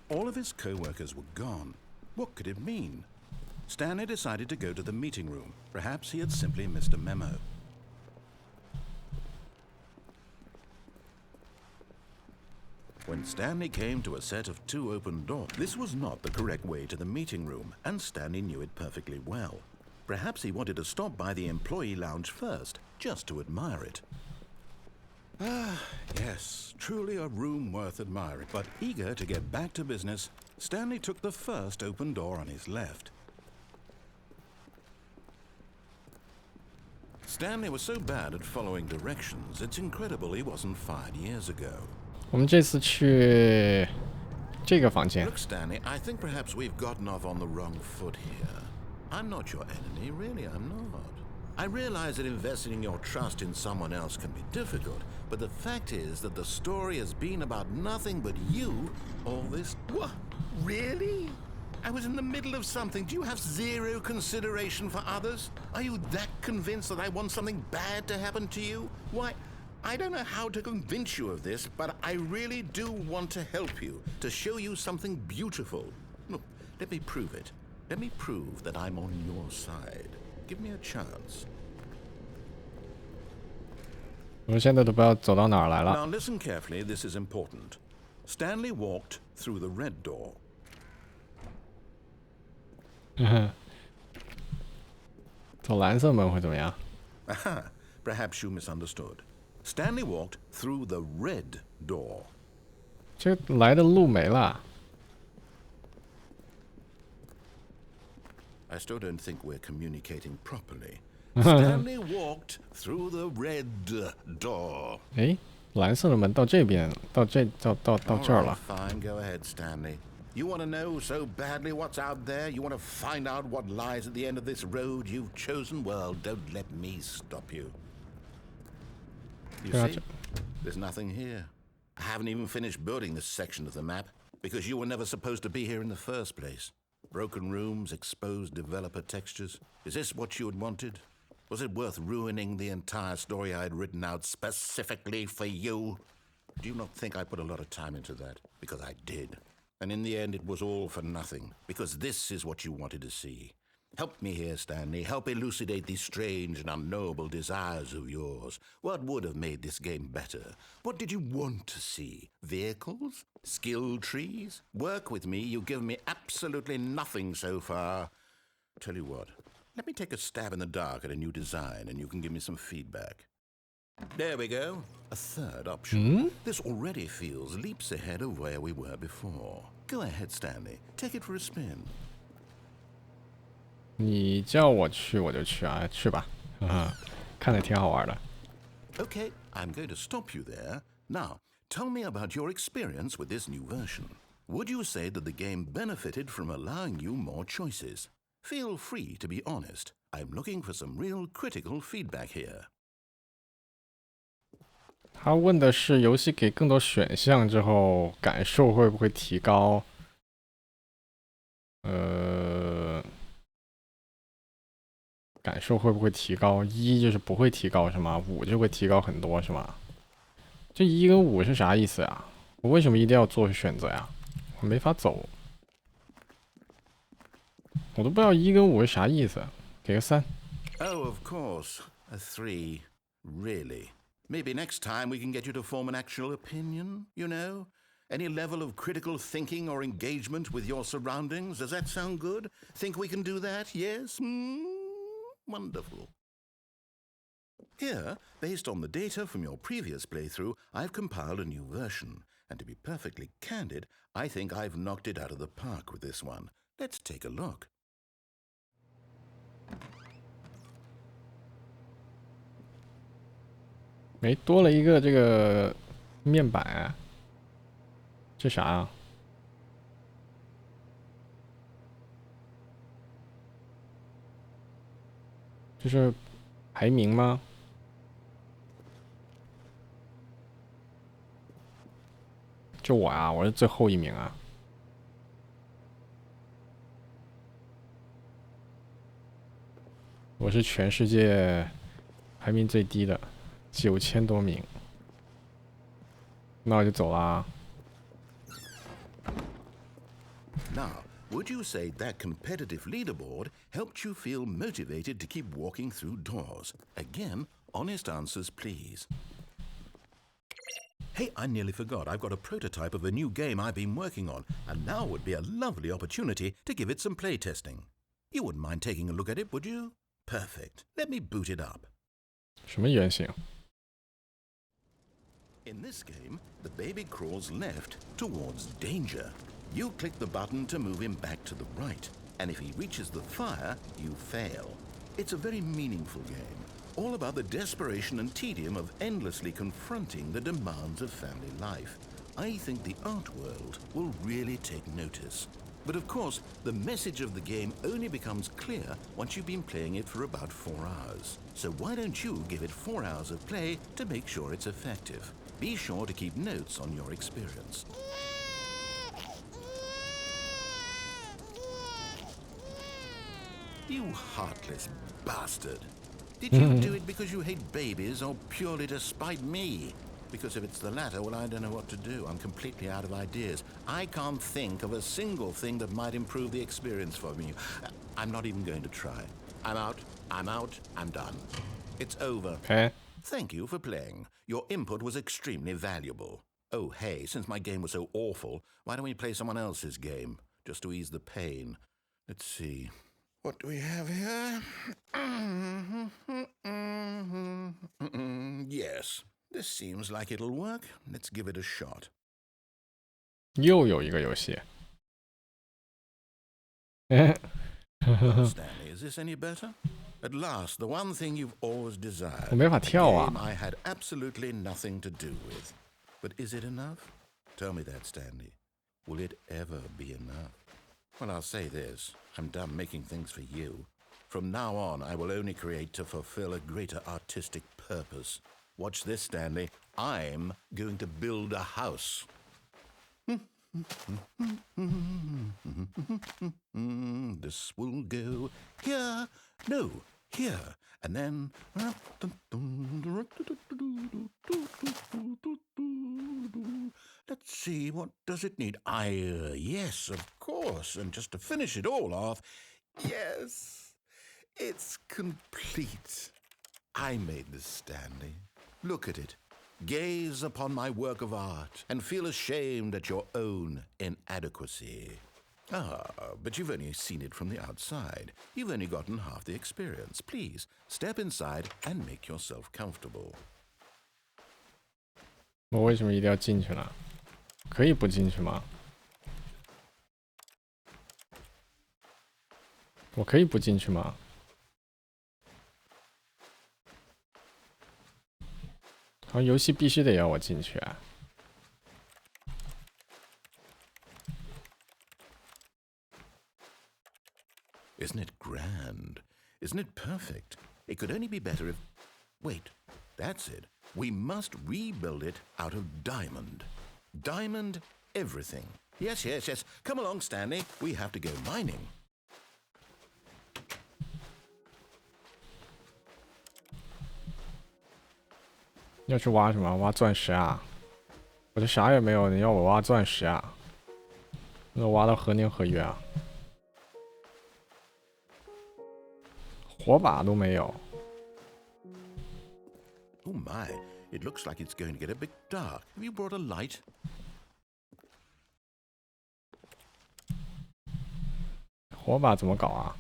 All of his co-workers were gone. What could it mean? Stanley decided to go to the meeting room. Perhaps he had simply missed a memo. When Stanley came to a set of 2 open doors, this was not the correct way to the meeting room, and Stanley knew it perfectly well. Perhaps he wanted to stop by the employee lounge first, just to admire it. Ah, yes, truly a room worth admiring. But eager to get back to business, Stanley took the first open door on his left. Stanley was so bad at following directions, it's incredible he wasn't fired years ago. 我们这次去这个房间。 Look, Stanley, I think perhaps we've gotten off on the wrong foot here. I'm not your enemy, really, I'm not. I realize that investing your trust in someone else can be difficult, but the fact is that the story has been about nothing but you all this... What? Really? I was in the middle of something. Do you have zero consideration for others? Are you that convinced that I want something bad to happen to you? Why... I don't know how to convince you of this, but I really do want to help you, to show you something beautiful. Look, let me prove it. Let me prove that I'm on your side. Give me a chance. 我们现在都不知道走到哪儿来了。 Now listen carefully, this is important. Stanley walked through the red door. 走蓝色门会怎么样？ Aha, perhaps you misunderstood. Stanley walked through the red door. 这来的路没了。 I still don't think we're communicating properly. Stanley walked through the red door. 哎，蓝色的门到这边，到这儿了。 Fine, go ahead, Stanley. You want to know so badly what's out there? You want to find out what lies at the end of this road you've chosen? Well, don't let me stop you. You see, there's nothing here. I haven't even finished building this section of the map because you were never supposed to be here in the first place. Broken rooms, exposed developer textures. Is this what you had wanted? Was it worth ruining the entire story I had written out specifically for you? Do you not think I put a lot of time into that? Because I did. And in the end, it was all for nothing, because this is what you wanted to see. Help me here, Stanley. Help elucidate these strange and unknowable desires of yours. What would have made this game better? What did you want to see? Vehicles? Skill trees? Work with me. You've given me absolutely nothing so far. Tell you what, let me take a stab in the dark at a new design, and you can give me some feedback. There we go. A third option. This already feels leaps ahead of where we were before. Go ahead, Stanley. Take it for a spin. 你叫我去我就去啊，去吧。看着挺好玩的。 Okay, I'm going to stop you there. Now, tell me about your experience with this new version. Would you say that the game benefited from allowing you more choices? Feel free to be honest. I'm looking for some real critical feedback here. 他问的是游戏给更多选项之后，感受会不会提高？感受会不会提高？1就是不会提高是吗？5就会提高很多是吗？这1跟5是啥意思呀？我为什么一定要做选择呀？我没法走，我都不知道1跟5是啥意思。给个3。Oh, of course. A 3. Really? Maybe next time we can get you to form an actual opinion, you know? Any level of critical thinking or engagement with your surroundings? Does that sound good? Think we can do that? Yes? Wonderful. Here, based on the data from your previous playthrough, I've compiled a new version. And to be perfectly candid, I think I've knocked it out of the park with this one. Let's take a look. 没多了一个这个面板啊，这啥啊？这是排名吗？就我啊，我是最后一名啊。我是全世界排名最低的。9000多名，那我就走啦。Now, would you say that competitive leaderboard helped you feel motivated to keep walking through doors? Again, honest answers, please. Hey, I nearly forgot. I've got a prototype of a new game I've been working on, and now would be a lovely opportunity to give it some playtesting. You wouldn't mind taking a look at it, would you? Perfect. Let me boot it up. 什么原型？ In this game, the baby crawls left towards danger. You click the button to move him back to the right, and if he reaches the fire, you fail. It's a very meaningful game, all about the desperation and tedium of endlessly confronting the demands of family life. I think the art world will really take notice. But of course, the message of the game only becomes clear once you've been playing it for about 4 hours. So why don't you give it 4 hours of play to make sure it's effective? Be sure to keep notes on your experience. You heartless bastard. Did you do it because you hate babies or purely to spite me? Because if it's the latter, well, I don't know what to do. I'm completely out of ideas. I can't think of a single thing that might improve the experience for me. I'm not even going to try. I'm out. I'm done. It's over. Okay. Thank you for playing. Your input was extremely valuable. Oh, hey, since my game was so awful, why don't we play someone else's game? Just to ease the pain. Let's see. What do we have here? Yes, this seems like it'll work. Let's give it a shot. 又有一个游戏。Stanley, is this any better? At last, the one thing you've always desired. 我没法跳啊。 A game I had absolutely nothing to do with. But is it enough? Tell me that, Stanley. Will it ever be enough? Well, I'll say this. I'm done making things for you. From now on, I will only create to fulfill a greater artistic purpose. Watch this, Stanley. I'm going to build a house. This will go here. No, here. And then... Let's see, what does it need? Yes, of course. And just to finish it all off, yes, it's complete. I made this, Stanley. Look at it. Gaze upon my work of art and feel ashamed at your own inadequacy. Ah, but you've only seen it from the outside. You've only gotten half the experience. Please, step inside and make yourself comfortable. 我为什么一定要进去呢？可以不进去吗？我可以不进去吗？好像游戏必须得要我进去啊。 Isn't it grand? Isn't it perfect? It could only be better if... Wait, that's it. We must rebuild it out of diamond. Diamond everything. Yes, yes, yes. Come along, Stanley. We have to go mining. 要去挖什么？挖钻石啊！我这啥也没有，你要我挖钻石啊？那挖到何年何月啊？火把都没有。 Oh my, it looks like it's going to get a bit dark. Have you brought a light? 火把怎么搞啊？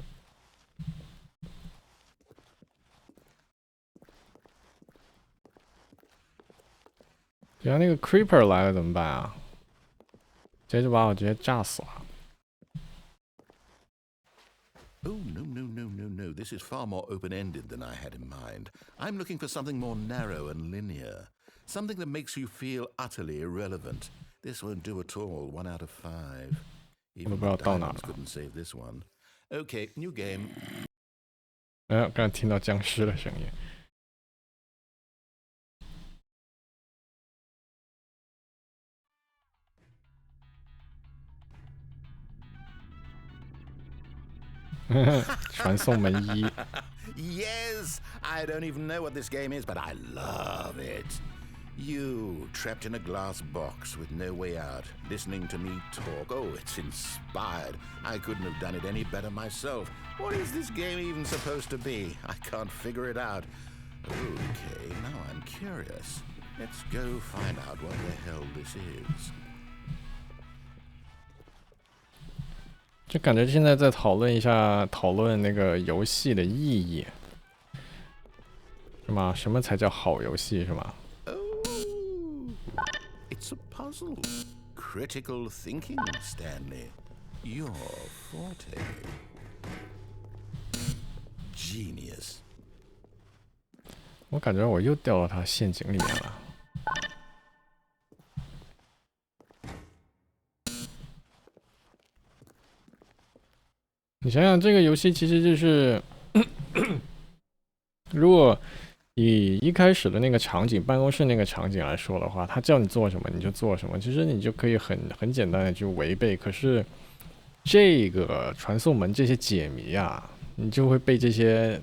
等下那个 creeper 来了怎么办啊？直接就把我直接炸死了。 Oh, no, no, no, no, no. This is far more open-ended than I had in mind. I'm looking for something more narrow and linear. Something that makes you feel utterly irrelevant. This won't do at all. 1 out of 5. Even the diamonds couldn't save this one. Okay, new game. 刚刚听到僵尸的声音。传送门一。Yes, I don't even know what this game is, but I love it. You, trapped in a glass box with no way out, listening to me talk. Oh, it's inspired. I couldn't have done it any better myself. What is this game even supposed to be? I can't figure it out. Okay, now I'm curious. Let's go find out what the hell this is. 就感觉现在在讨论那个游戏的意义，是吗？什么才叫好游戏，是吗？ It's a puzzle. Critical thinking, Stanley. Your forte. Genius. 我感觉我又掉到他陷阱里面了。你想想，这个游戏其实就是，如果以一开始的那个场景，办公室那个场景来说的话，他叫你做什么你就做什么，其实你就可以很简单的去违背。可是这个传送门这些解谜啊，你就会被这些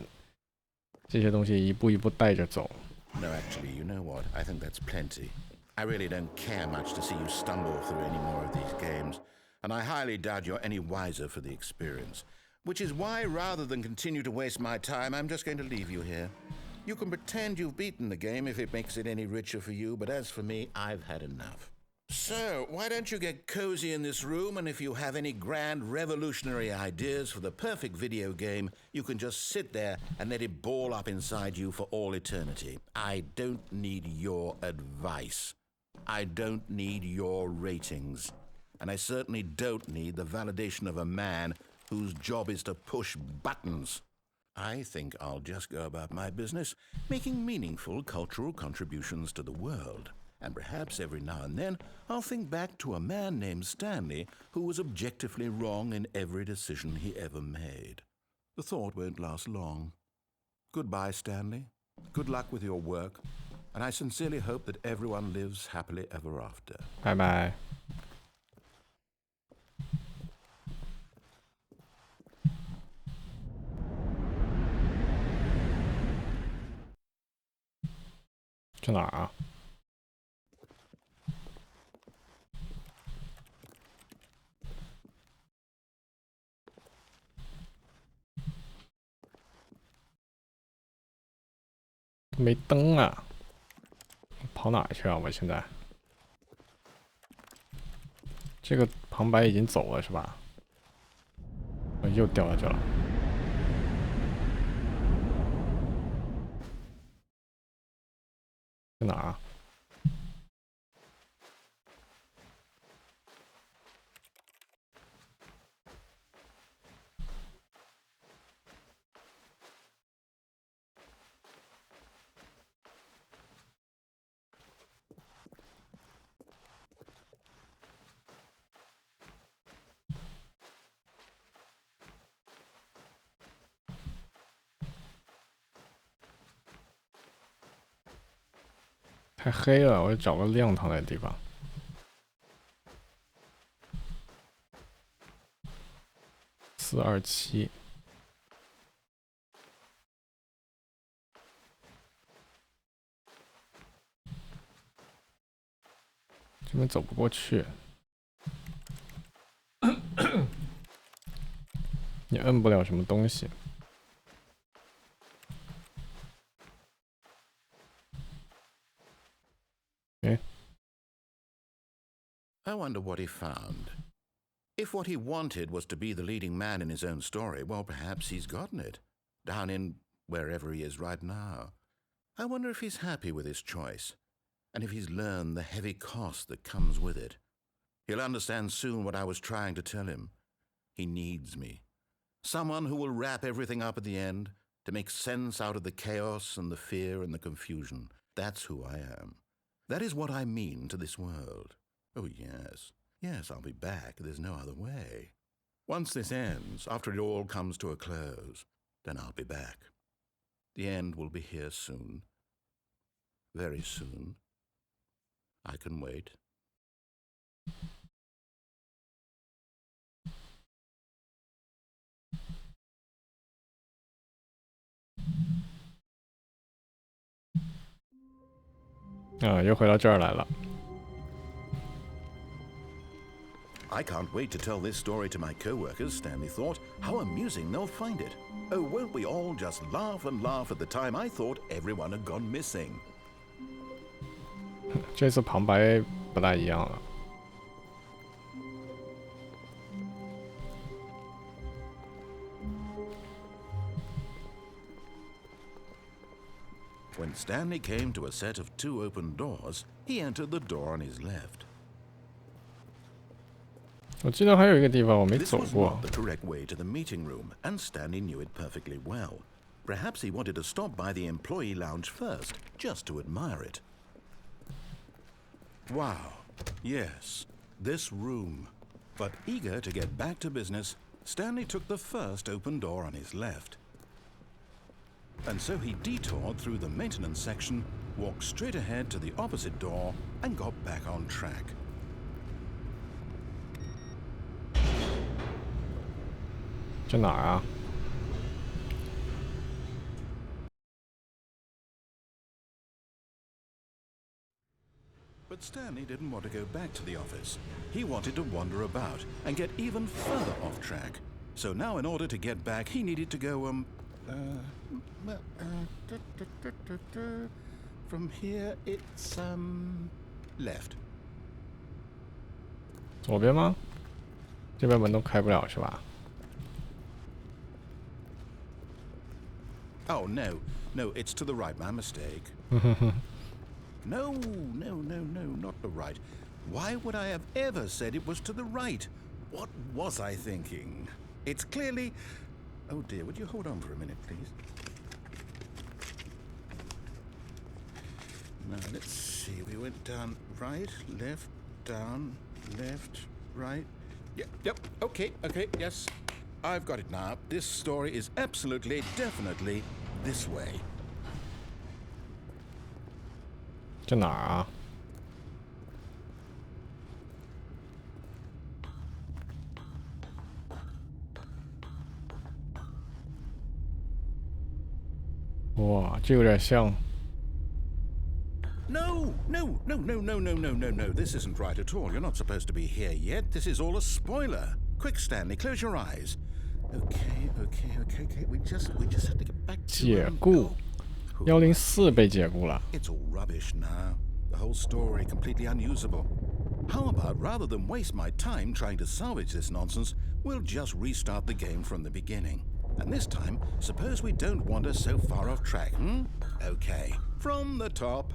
东西一步一步带着走。No, actually, you know what? I think that's plenty. I really don't care much to see you stumble through any more of these games, and I highly doubt you're any wiser for the experience. Which is why, rather than continue to waste my time, I'm just going to leave you here. You can pretend you've beaten the game if it makes it any richer for you, but as for me, I've had enough. So, why don't you get cozy in this room, and if you have any grand revolutionary ideas for the perfect video game, you can just sit there and let it ball up inside you for all eternity. I don't need your advice. I don't need your ratings. And I certainly don't need the validation of a man whose job is to push buttons. I think I'll just go about my business, making meaningful cultural contributions to the world. And perhaps every now and then I'll think back to a man named Stanley who was objectively wrong in every decision he ever made. The thought won't last long. Goodbye, Stanley. Good luck with your work. And I sincerely hope that everyone lives happily ever after. Bye bye. 去哪儿啊？没灯啊！跑哪儿去啊？我现在这个旁白已经走了是吧？我又掉下去了。去哪儿啊？太黑了，我得找个亮堂的地方。427，这边走不过去。你摁不了什么东西。哎， I wonder what he found. If what he wanted was to be the leading man in his own story, well, perhaps he's gotten it, down in wherever he is right now. I wonder if he's happy with his choice, and if he's learned the heavy cost that comes with it. He'll understand soon what I was trying to tell him. He needs me. Someone who will wrap everything up at the end, to make sense out of the chaos and the fear and the confusion. That's who I am. That is what I mean to this world. Oh, yes. Yes, I'll be back. There's no other way. Once this ends, after it all comes to a close, then I'll be back. The end will be here soon. Very soon. I can wait. 又回到这儿来了。I can't wait to tell this story to my co-workers, Stanley thought. How amusing they'll find it. Oh, won't we all just laugh and laugh at the time I thought everyone had gone missing. 这次旁白不大一样了。When Stanley came to a set of 2 open doors, he entered the door on his left. 我记得还有一个地方我没 This 走 was 过 not。the correct way to the meeting room, and Stanley knew it perfectly well. Perhaps he wanted to stop by the employee lounge first, just to admire it. Wow, yes, this room. But eager to get back to business, Stanley took the first open door on his left. And so he detoured through the maintenance section, walked straight ahead to the opposite door, and got back on track. 这哪儿啊？ But Stanley didn't want to go back to the office. He wanted to wander about and get even further off track. So now in order to get back, he needed to go, from here it's, left. 左边吗？这边门都开不了是吧？ Oh, no, it's to the right, my mistake. No, not the right. Why would I have ever said it was to the right? What was I thinking? It's clearly... Oh dear, would you hold on for a minute, please? Now, let's see. We went down right, left, down, left, right. Yep, okay, yes. I've got it now. This story is absolutely, definitely this way. 这哪儿啊？哇，这有点像。No. This isn't right at all. You're not supposed to be here yet. This is all a spoiler. Quick, Stanley, close your eyes. Okay. We just have to get back to... 解雇，104被解雇了。 It's all rubbish now. The whole story completely unusable. How about rather than waste my time trying to salvage this nonsense, we'll just restart the game from the beginning. And this time, suppose we don't wander so far off track, Okay, from the top.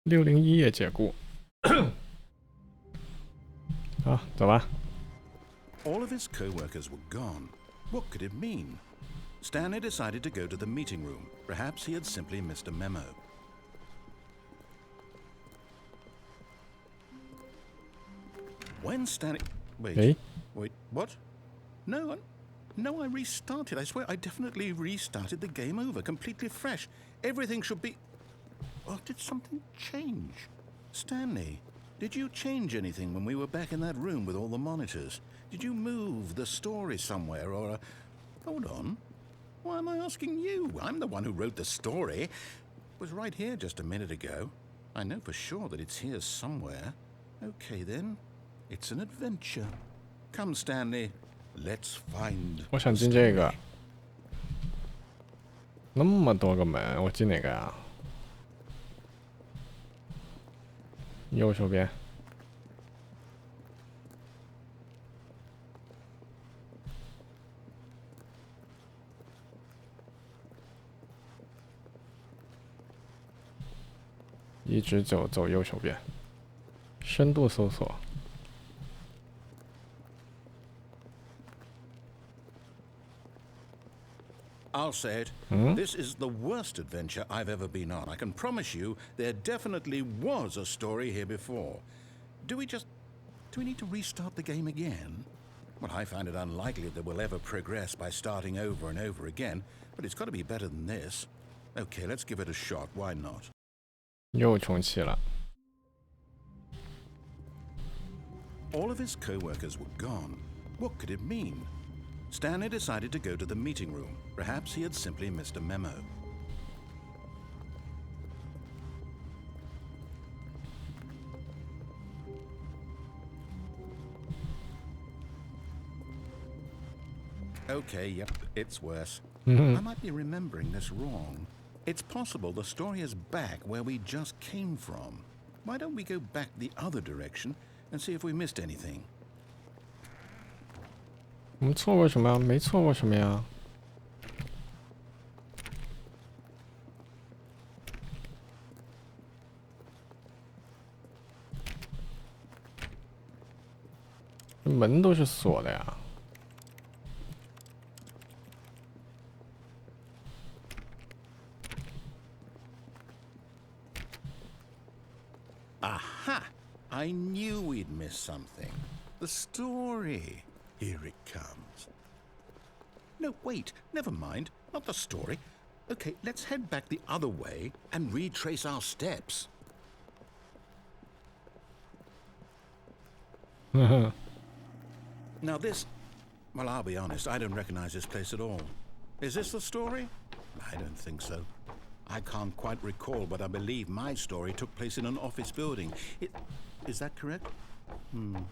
601也解雇。好，走吧。 All of his co-workers were gone. What could it mean? Stanley decided to go to the meeting room. Perhaps he had simply missed a memo. When Stanley... Wait, what? No, I restarted. I swear I definitely restarted the game over, completely fresh. Everything should be... Oh, did something change? Stanley, did you change anything when we were back in that room with all the monitors? Did you move the story somewhere or... Hold on. Why am I asking you? I'm the one who wrote the story. It was right here just a minute ago. I know for sure that it's here somewhere. Okay, then. It's an adventure. Come, Stanley. Let's find... 我想进这个。那么多个门，我进哪个呀？右手边。一直走右手边，深度搜索。 I'll say it. This is the worst adventure I've ever been on. I can promise you there definitely was a story here before. Do we need to restart the game again? Well, I find it unlikely that we'll ever progress by starting over and over again, but it's got to be better than this. Okay, let's give it a shot. Why not? 又重启了。 All of his co-workers were gone. What could it mean? Stanley decided to go to the meeting room. Perhaps he had simply missed a memo. Okay, yep, it's worse. I might be remembering this wrong. It's possible the story is back where we just came from. Why don't we go back the other direction and see if we missed anything? 我们错过什么呀？没错过什么呀？ 门都是锁的呀。 Aha! I knew we'd miss something. The story. Here it comes. No, wait. Never mind. Not the story. Okay, let's head back the other way and retrace our steps. Now this... Well, I'll be honest. I don't recognize this place at all. Is this the story? I don't think so. I can't quite recall, but I believe my story took place in an office building. Is that correct? Do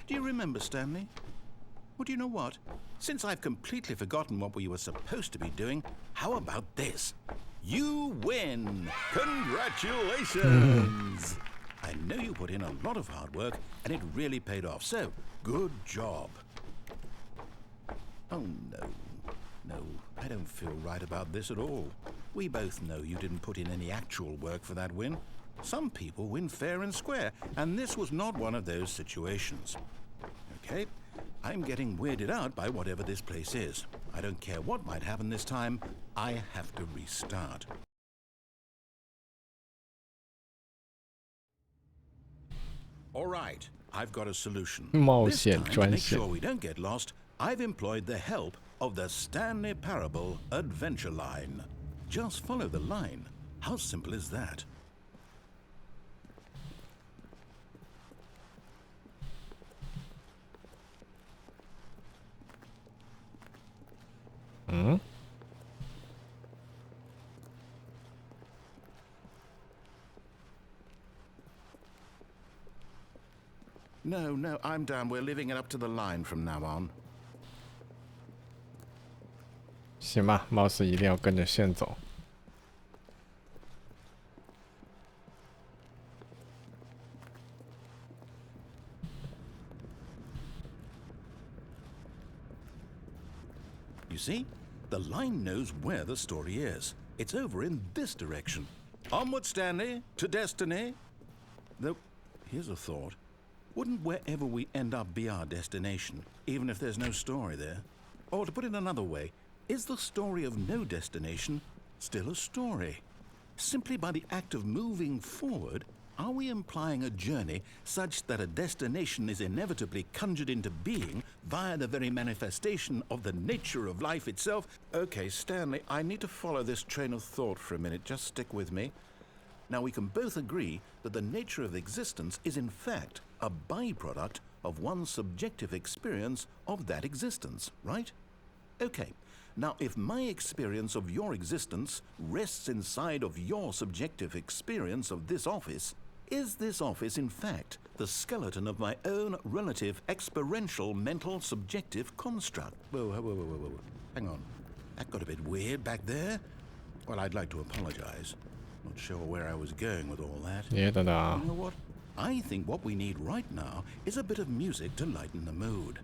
you remember, Stanley? Well, do you know what? Since I've completely forgotten what we were supposed to be doing, how about this? You win! Congratulations! I know you put in a lot of hard work, and it really paid off, so good job. Oh, no. No, I don't feel right about this at all. We both know you didn't put in any actual work for that win. Some people win fair and square, and this was not one of those situations. Okay, I'm getting weirded out by whatever this place is. I don't care what might happen this time. I have to restart. All right, I've got a solution. This time, to make sure we don't get lost, I've employed the help of the Stanley Parable adventure line. Just follow the line. How simple is that? No, I'm down. We're leaving it up to the line from now on. 行吧，貌似一定要跟着线走。You see, the line knows where the story is. It's over in this direction. Onward, Stanley, to destiny. Though, here's a thought. Wouldn't wherever we end up be our destination, even if there's no story there? Or to put it another way, is the story of no destination still a story? Simply by the act of moving forward, are we implying a journey such that a destination is inevitably conjured into being via the very manifestation of the nature of life itself? Okay, Stanley, I need to follow this train of thought for a minute. Just stick with me. Now, we can both agree that the nature of existence is in fact a byproduct of one's subjective experience of that existence, right? Okay. Now, if my experience of your existence rests inside of your subjective experience of this office, is this office, in fact, the skeleton of my own relative experiential mental subjective construct? Whoa. Hang on. That got a bit weird back there. Well, I'd like to apologize. Not sure where I was going with all that. Yeah, you know what? I think what we need right now is a bit of music to lighten the mood.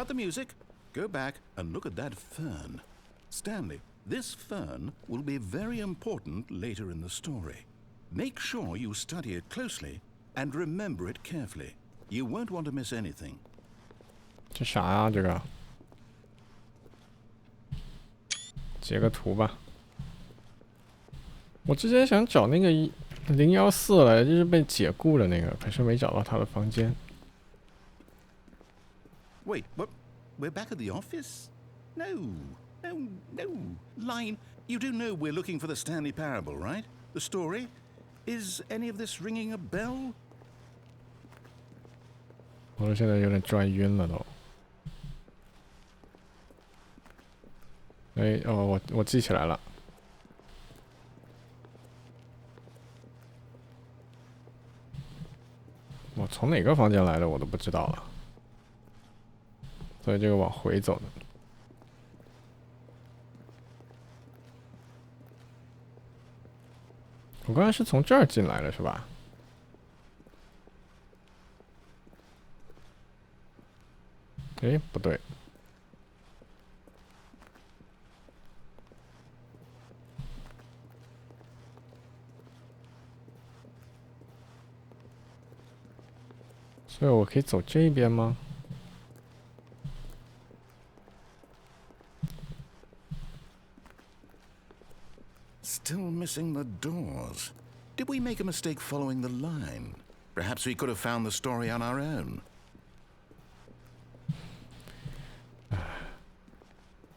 cut the music, go back and look at that fern. Stanley, this fern will be very important later in the story. Make sure you study it closely and remember it carefully. You won't want to miss anything. 这啥呀？这个截个图吧。我之前想找那个014来，就是被解雇了那个，可是没找到他的房间。Wait, what? We're back at the office? No. Line, you do know we're looking for the Stanley Parable, right? The story? Is any of this ringing a bell? 我现在有点转晕了都。哎哦，我记起来了。我从哪个房间来的我都不知道了，所以这个往回走的。我刚才是从这儿进来的，是吧？哎，不对。所以我可以走这边吗？ Still missing the doors. Did we make a mistake following the line? Perhaps we could have found the story on our own.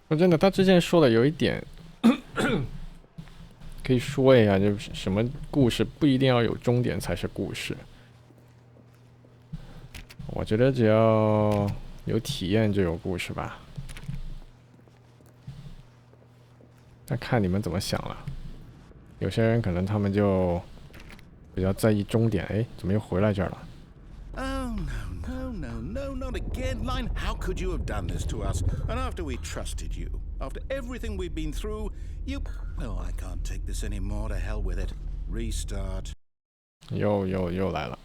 说真的，他之前说的有一点，可以说一下，就是什么故事不一定要有终点才是故事。我觉得只要有体验就有故事吧。那看你们怎么想了。有些人可能他们就比较在意终点。哎，怎么又回来这儿了？ Oh, no, not again, Line. How could you have done this to us? And after we trusted you, after everything we've been through, you... Oh, I can't take this anymore. To hell with it. Restart. 又来了。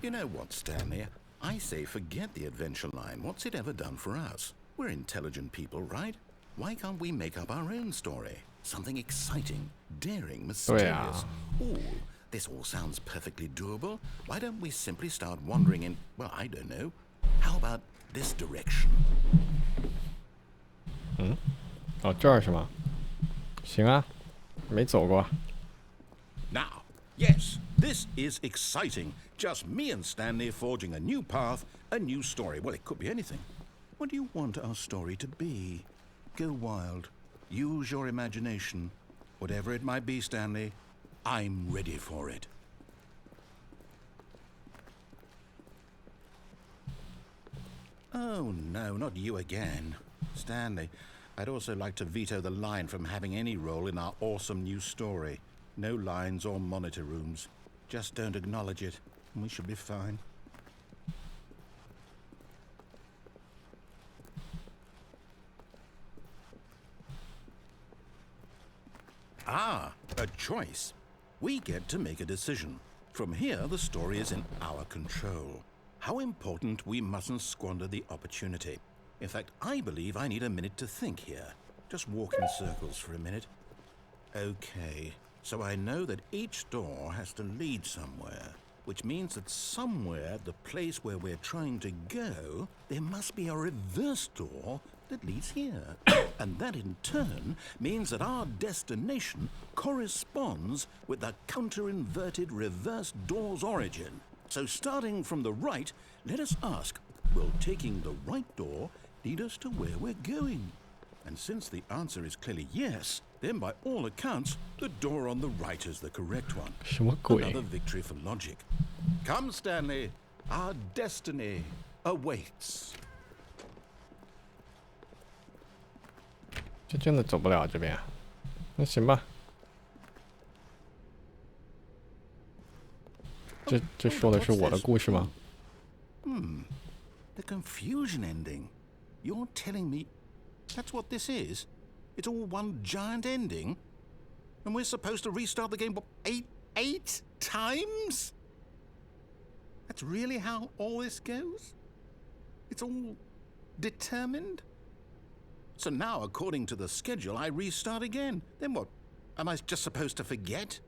You know what, Stanley? I say forget the adventure line. What's it ever done for us? We're intelligent people, right? Why can't we make up our own story? Something exciting, daring, mysterious. Ooh, this all sounds perfectly doable. Why don't we simply start wandering in, well, I don't know. How about this direction? 嗯，哦，这儿是吗？行啊，没走过。 Now, yes, this is exciting. Just me and Stanley forging a new path, a new story. Well, it could be anything. What do you want our story to be? Go wild. Use your imagination. Whatever it might be, Stanley, I'm ready for it. Oh, no, not you again. Stanley, I'd also like to veto the line from having any role in our awesome new story. No lines or monitor rooms. Just don't acknowledge it, and we should be fine. Ah, a choice. We get to make a decision. From here, the story is in our control. How important we mustn't squander the opportunity. In fact, I believe I need a minute to think here. Just walk in circles for a minute. Okay, so I know that each door has to lead somewhere, which means that somewhere at the place where we're trying to go, there must be a reverse door that leads here. And that in turn means that our destination corresponds with the counter-inverted reverse door's origin. So starting from the right, let us ask, will taking the right door lead us to where we're going? And since the answer is clearly yes, then by all accounts, the door on the right is the correct one. 什么鬼？ Another victory for logic. Come, Stanley, our destiny awaits. 这真的走不了这边，那行吧。这说的是我的故事吗？ The confusion ending. You're telling me that's what this is? It's all one giant ending? And we're supposed to restart the game eight times? That's really how all this goes? It's all determined? So now, according to the schedule, I restart again. Then what? Am I just supposed to forget?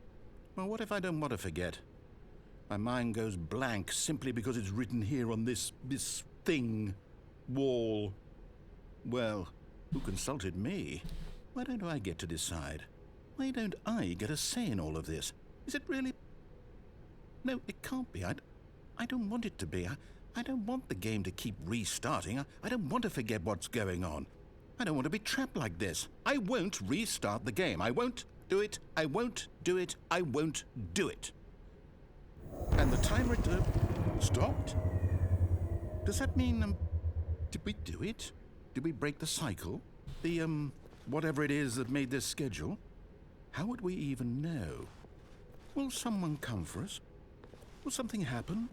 Well, what if I don't want to forget? My mind goes blank simply because it's written here on this thing, wall. Well, who consulted me? Why don't I get to decide? Why don't I get a say in all of this? Is it really? No, it can't be. I don't want it to be. I don't want the game to keep restarting. I don't want to forget what's going on. I don't want to be trapped like this. I won't restart the game. I won't do it. I won't do it. I won't do it. And the timer stopped? Does that mean, did we do it? Did we break the cycle? The, whatever it is that made this schedule? How would we even know? Will someone come for us? Will something happen?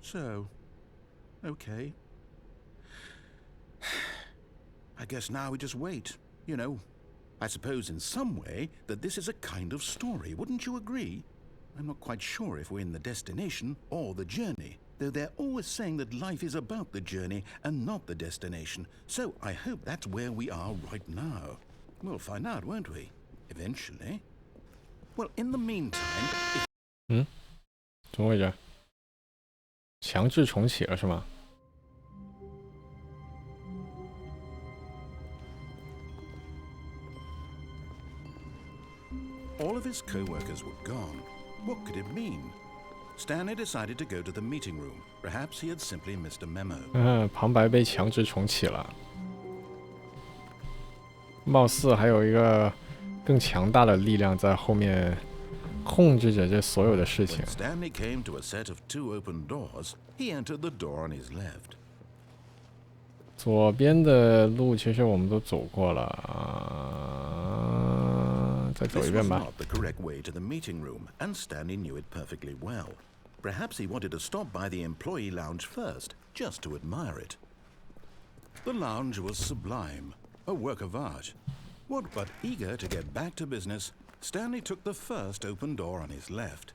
So, okay. I guess now we just wait, you know. I suppose in some way that this is a kind of story, wouldn't you agree? I'm not quite sure if we're in the destination or the journey, though they're always saying that life is about the journey and not the destination. So I hope that's where we are right now. We'll find out, won't we? Eventually. Well, in the meantime, if... 怎么回事？强制重启了是吗？ All of his co-workers were gone. What could it mean? Stanley decided to go to the meeting room. Perhaps he had simply missed a memo. 旁白被强制重启了。貌似还有一个更强大的力量在后面控制着这所有的事情。When Stanley came to a set of 2 open doors, he entered the door on his left. 左边的路其实我们都走过了，再走一遍吧。 This was not the correct way to the meeting room, and Stanley knew it perfectly well. Perhaps he wanted to stop by the employee lounge first, just to admire it. The lounge was sublime, a work of art. What but eager to get back to business, Stanley took the first open door on his left.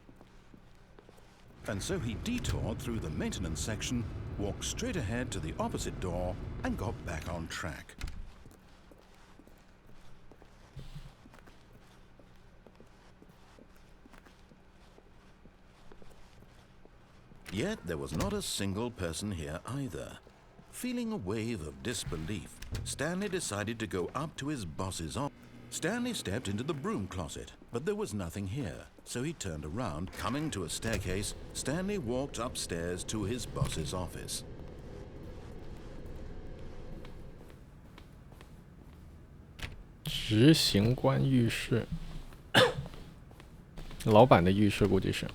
And so he detoured through the maintenance section, walked straight ahead to the opposite door, and got back on track. Yet there was not a single person here either. Feeling a wave of disbelief, Stanley decided to go up to his boss's office. Stanley stepped into the broom closet, but there was nothing here, so he turned around. Coming to a staircase, Stanley walked upstairs to his boss's office. 执行官浴室，老板的浴室估计是。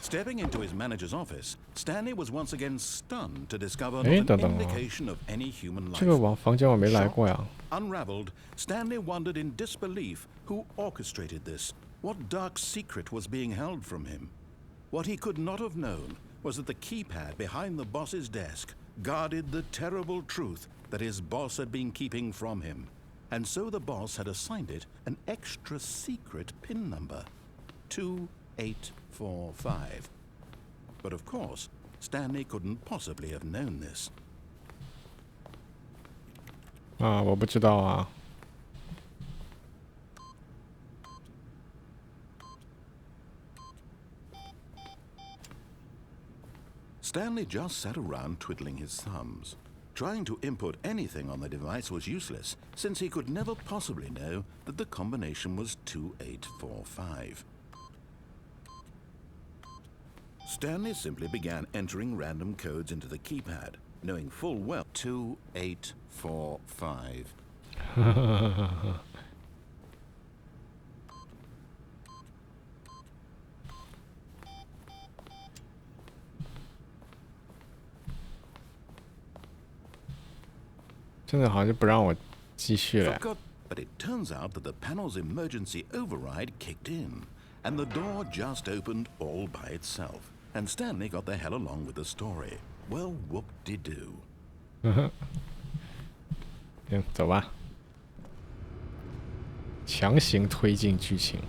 Stepping into his manager's office, Stanley was once again stunned to discover not 哎， an 等等啊， indication of any human 这个 life. 房间我没来过呀。 Unraveled, Stanley wondered in disbelief who orchestrated this, what dark secret was being held from him. What he could not have known was that the keypad behind the boss's desk guarded the terrible truth that his boss had been keeping from him. And so the boss had assigned it an extra secret PIN number, 2845. But of course, Stanley couldn't possibly have known this. 啊，我不知道啊。 Stanley just sat around twiddling his thumbs. Trying to input anything on the device was useless, since he could never possibly know that the combination was 2845. Stanley simply began entering random codes into the keypad, knowing full well 2845. 现在好像就不让我继续了。 But it turns out that the panel's emergency override kicked in, and the door just opened all by itself. And Stanley got the hell along with the story. Well, whoop-de-doo. 行，走吧。强行推进剧情。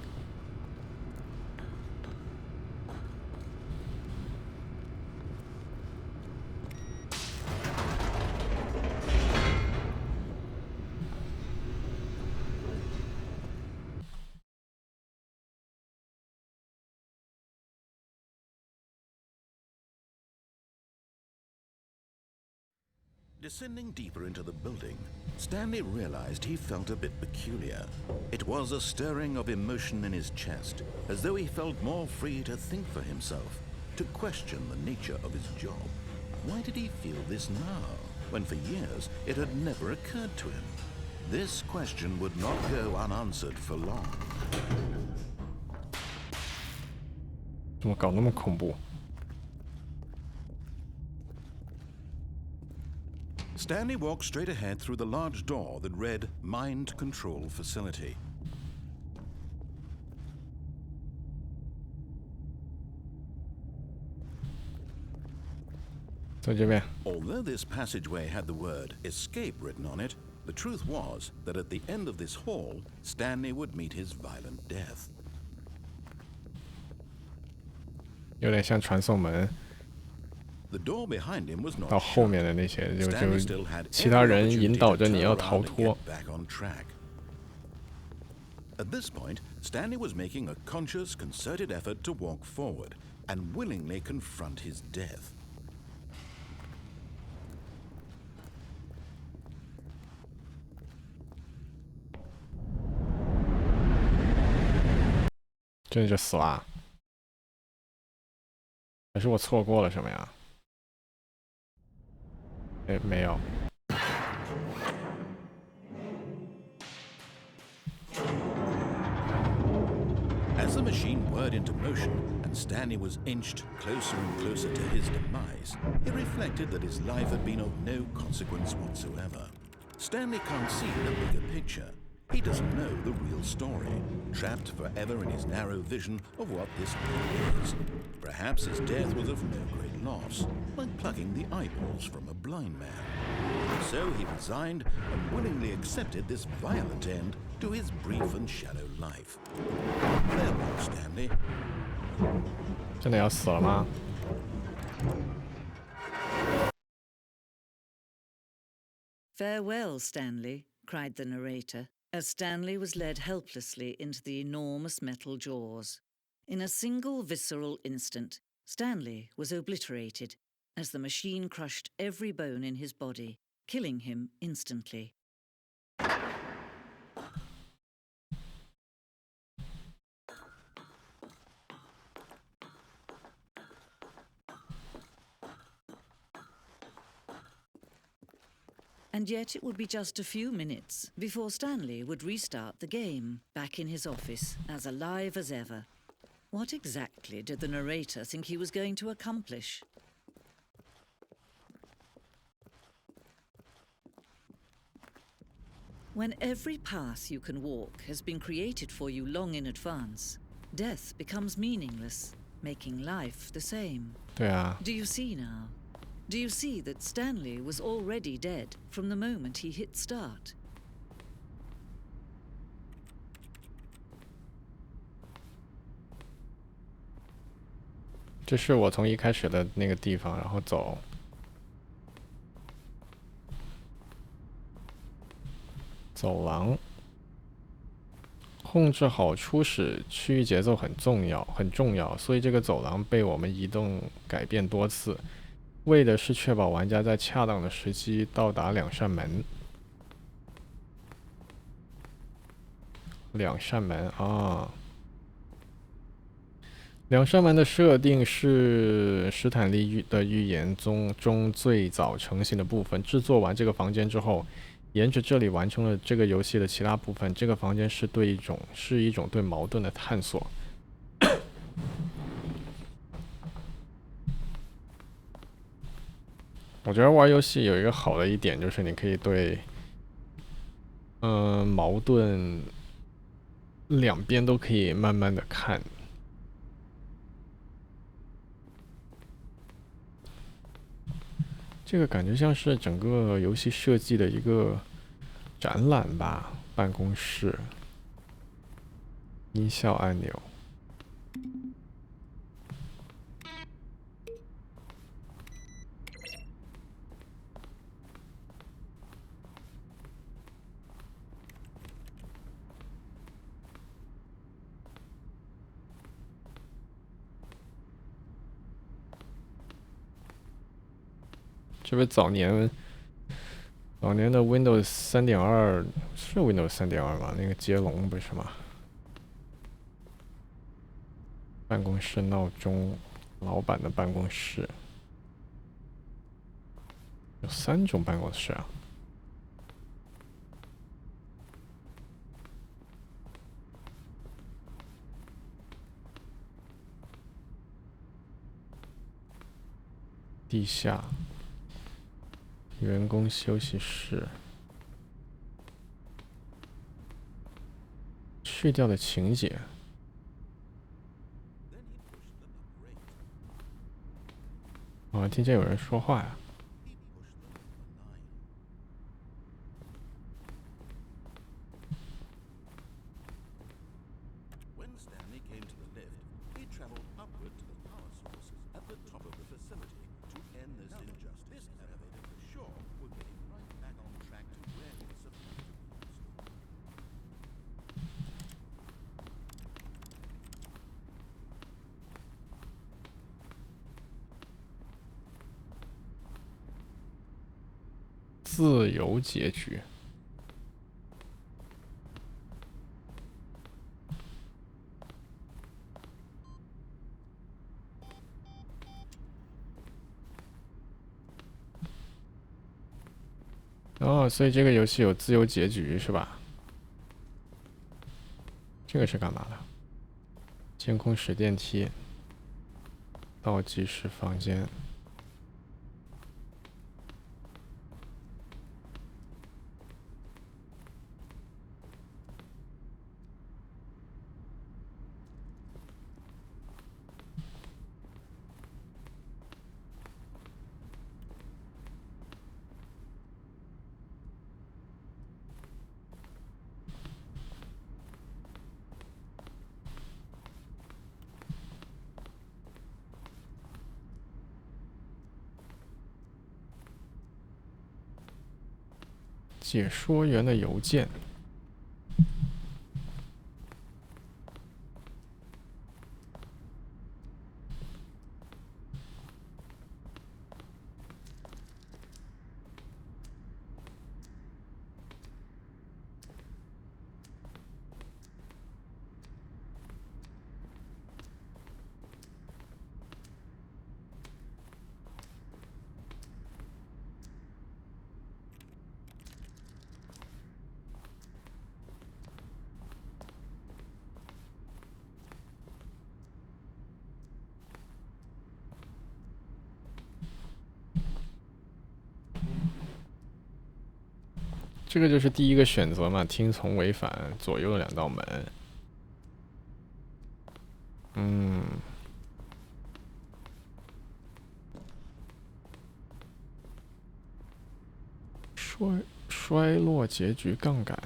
Descending deeper into the building, Stanley realized he felt a bit peculiar. It was a stirring of emotion in his chest, as though he felt more free to think for himself, to question the nature of his job. Why did he feel this now, when for years it had never occurred to him? This question would not go unanswered for long. 怎么搞那么恐怖？ Stanley walked straight ahead through the large door that read Mind Control Facility. 在这边。 Although this passageway had the word escape written on it, the truth was that at the end of this hall, Stanley would meet his violent death. 有点像传送门。 The door behind him was not 到后面的那些就其他人引导着你要逃脱。 At this point, Stanley was making a conscious, concerted effort to walk forward and willingly confront his death. 真的就死了？还是我错过了什么呀？ 哎，没有。As the machine whirred into motion and Stanley was inched closer and closer to his demise, he reflected that his life had been of no consequence whatsoever. Stanley can't see the bigger picture. He doesn't know the real story, trapped forever in his narrow vision of what this world is. Perhaps his death was of no great loss, like plucking the eyeballs from a blind man. So he resigned and willingly accepted this violent end to his brief and shallow life. Farewell, Stanley. 真的要死了吗？ Farewell, Stanley, cried the narrator, as Stanley was led helplessly into the enormous metal jaws. In a single visceral instant, Stanley was obliterated as the machine crushed every bone in his body, killing him instantly. And yet it would be just a few minutes before Stanley would restart the game, back in his office, as alive as ever. What exactly did the narrator think he was going to accomplish? When every path you can walk has been created for you long in advance, death becomes meaningless, making life the same. 对啊。 Do you see now? Do you see that Stanley was already dead from the moment he hit start? 这是我从一开始的那个地方，然后走。走廊。控制好初始区域节奏很重要，所以这个走廊被我们移动改变多次。 为的是确保玩家在恰当的时机到达两扇门。两扇门啊，两扇门的设定是史坦利的寓言中最早成型的部分。制作完这个房间之后，沿着这里完成了这个游戏的其他部分。这个房间是一种对矛盾的探索。我觉得玩游戏有一个好的一点，就是你可以对，矛盾两边都可以慢慢的看。这个感觉像是整个游戏设计的一个展览吧，办公室。音效按钮。这不是早年的 Windows 3.2是 Windows 3.2吗？那个接龙不是吗？办公室闹钟，老板的办公室，有3种办公室啊。地下员工休息室，去掉的情节。哦，听见有人说话呀。When Stanley came to the lift, he traveled upward to the power source at the top of the facility to end this injustice. This elevator for sure would get him right back on track to where he was supposed to be. 自由结局。哦，所以这个游戏有自由结局是吧？这个是干嘛的？监控室电梯，倒计时房间。解说员的邮件。这个就是第一个选择嘛，听从违反左右的2道门。衰落结局杠杆。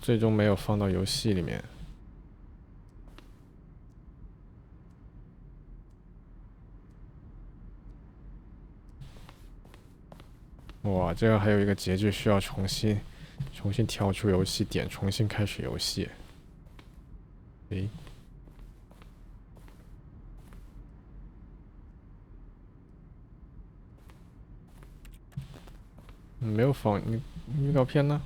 最终没有放到游戏里面。哇，这个还有一个结局需要重新跳出游戏，点重新开始游戏。诶，没有放你预告片呢？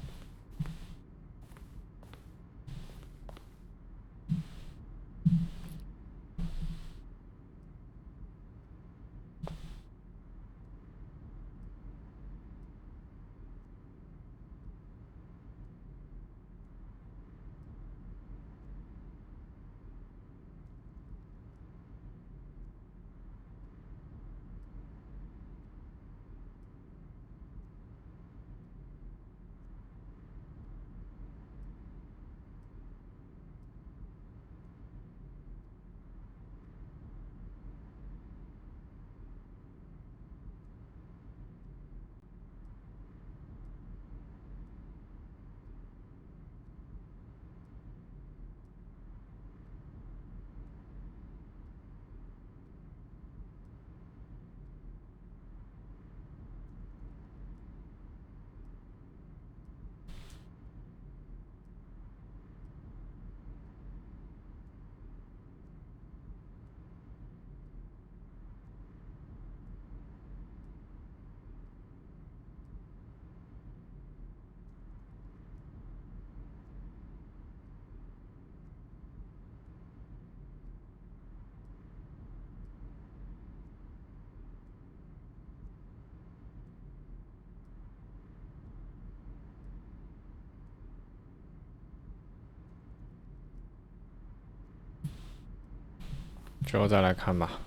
之后再来看吧。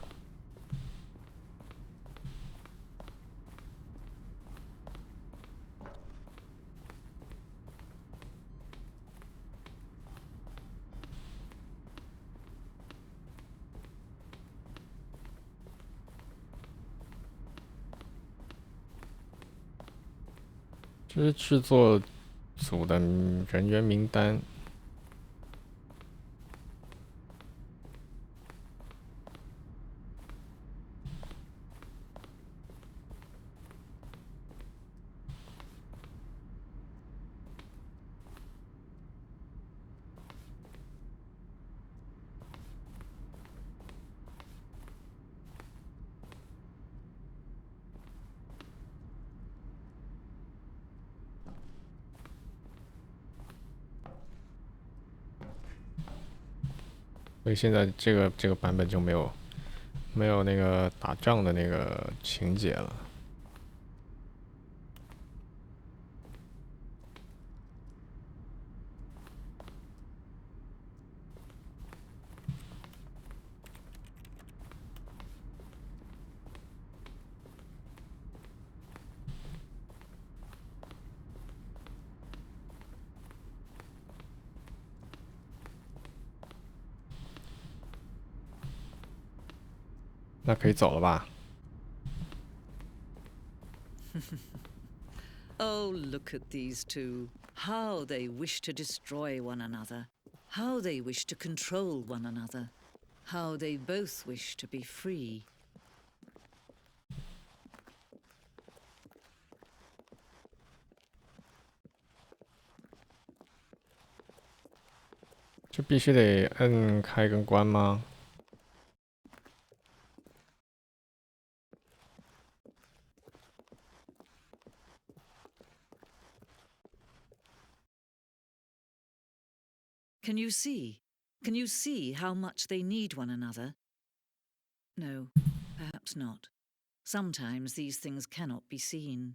这是制作组的人员名单。所以现在这个版本就没有那个打仗的那个情节了。那可以走了吧？ Oh, look at these two. How they wish to destroy one another. How they wish to control one another. How they both wish to be free. 就必须得摁开跟关吗？ Can you see? Can you see how much they need one another? No, perhaps not. Sometimes these things cannot be seen.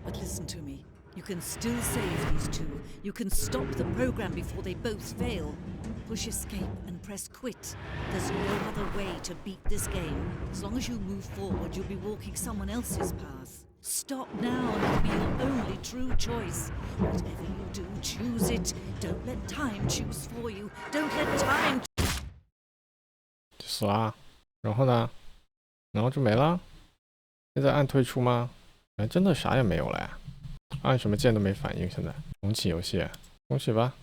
But listen to me. You can still save these two. You can stop the program before they both fail. Push escape and press quit. There's no other way to beat this game. As long as you move forward, you'll be walking someone else's path. Stop now and it'll be your only true choice. Whatever you do, choose it. Don't let time choose for you. Don't let time. 死啦！然后呢？然后就没了？现在按退出吗？哎，真的啥也没有了呀！按什么键都没反应。现在重启游戏，重启吧。